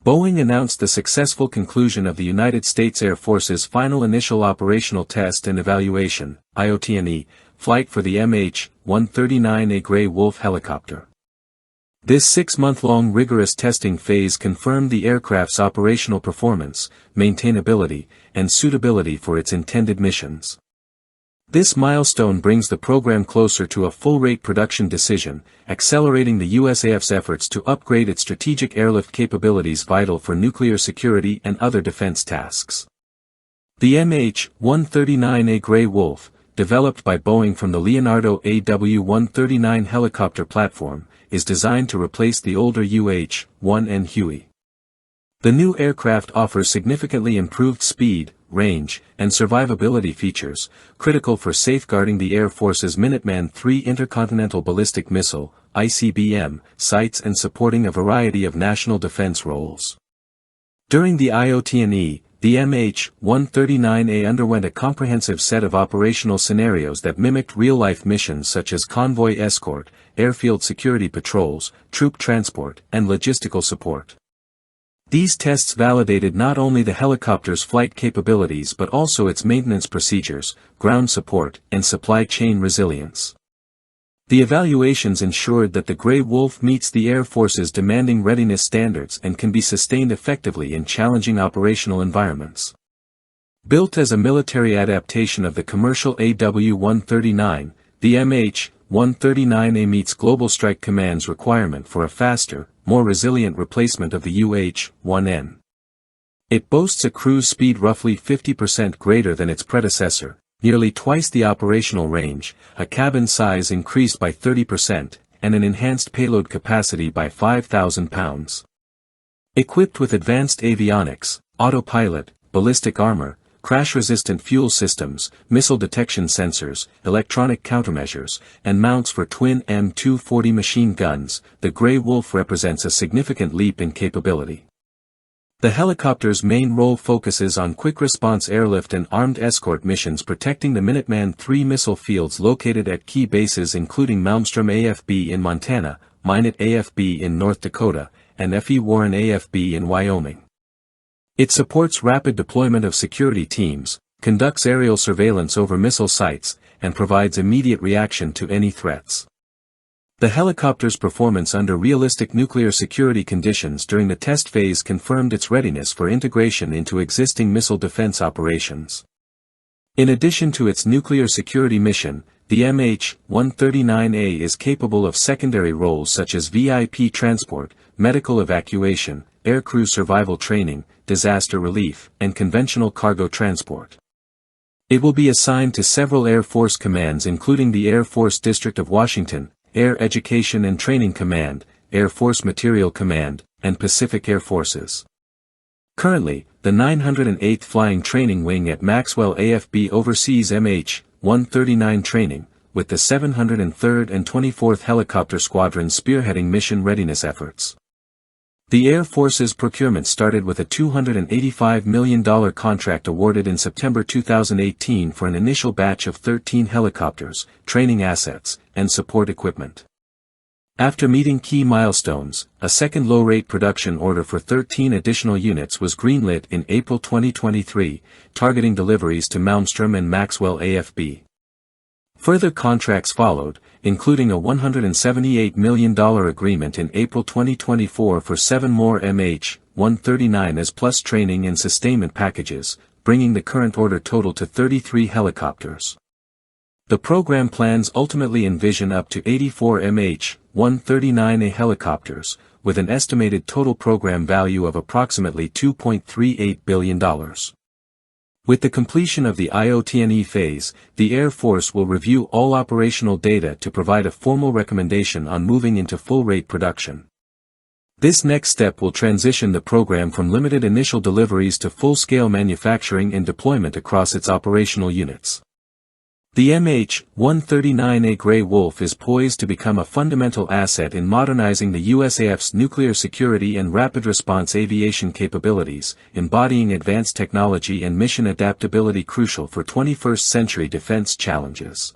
Boeing announced the successful conclusion of the United States Air Force's final initial operational test and evaluation, IOT&E, flight for the MH-139A Grey Wolf helicopter. This 6-month-long rigorous testing phase confirmed the aircraft's operational performance, maintainability, and suitability for its intended missions. This milestone brings the program closer to a full-rate production decision, accelerating the USAF's efforts to upgrade its strategic airlift capabilities vital for nuclear security and other defense tasks. The MH-139A Grey Wolf, developed by Boeing from the Leonardo AW-139 helicopter platform, is designed to replace the older UH-1N Huey. The new aircraft offers significantly improved speed, range, and survivability features, critical for safeguarding the Air Force's Minuteman III intercontinental ballistic missile, ICBM, sites and supporting a variety of national defense roles. During the IOT&E, the MH-139A underwent a comprehensive set of operational scenarios that mimicked real-life missions such as convoy escort, airfield security patrols, troop transport, and logistical support. These tests validated not only the helicopter's flight capabilities but also its maintenance procedures, ground support, and supply chain resilience. The evaluations ensured that the Grey Wolf meets the Air Force's demanding readiness standards and can be sustained effectively in challenging operational environments. Built as a military adaptation of the commercial AW-139, the MH-139A meets Global Strike Command's requirement for a faster, more resilient replacement of the UH-1N. It boasts a cruise speed roughly 50% greater than its predecessor, nearly twice the operational range, a cabin size increased by 30%, and an enhanced payload capacity by 5,000 pounds. Equipped with advanced avionics, autopilot, ballistic armor, crash-resistant fuel systems, missile detection sensors, electronic countermeasures, and mounts for twin M240 machine guns, the Grey Wolf represents a significant leap in capability. The helicopter's main role focuses on quick-response airlift and armed escort missions protecting the Minuteman III missile fields located at key bases including Malmstrom AFB in Montana, Minot AFB in North Dakota, and F.E. Warren AFB in Wyoming. It supports rapid deployment of security teams, conducts aerial surveillance over missile sites, and provides immediate reaction to any threats. The helicopter's performance under realistic nuclear security conditions during the test phase confirmed its readiness for integration into existing missile defense operations. In addition to its nuclear security mission, the MH-139A is capable of secondary roles such as VIP transport, medical evacuation, aircrew survival training, disaster relief, and conventional cargo transport. It will be assigned to several Air Force commands including the Air Force District of Washington, Air Education and Training Command, Air Force Materiel Command, and Pacific Air Forces. Currently, the 908th Flying Training Wing at Maxwell AFB oversees MH-139 training, with the 703rd and 24th Helicopter Squadron spearheading mission readiness efforts. The Air Force's procurement started with a $285 million contract awarded in September 2018 for an initial batch of 13 helicopters, training assets, and support equipment. After meeting key milestones, a second low-rate production order for 13 additional units was greenlit in April 2023, targeting deliveries to Malmstrom and Maxwell AFB. Further contracts followed, including a $178 million agreement in April 2024 for 7 more MH-139As plus training and sustainment packages, bringing the current order total to 33 helicopters. The program plans ultimately envision up to 84 MH-139A helicopters, with an estimated total program value of approximately $2.38 billion. With the completion of the IOT&E phase, the Air Force will review all operational data to provide a formal recommendation on moving into full-rate production. This next step will transition the program from limited initial deliveries to full-scale manufacturing and deployment across its operational units. The MH-139A Grey Wolf is poised to become a fundamental asset in modernizing the USAF's nuclear security and rapid response aviation capabilities, embodying advanced technology and mission adaptability crucial for 21st-century defense challenges.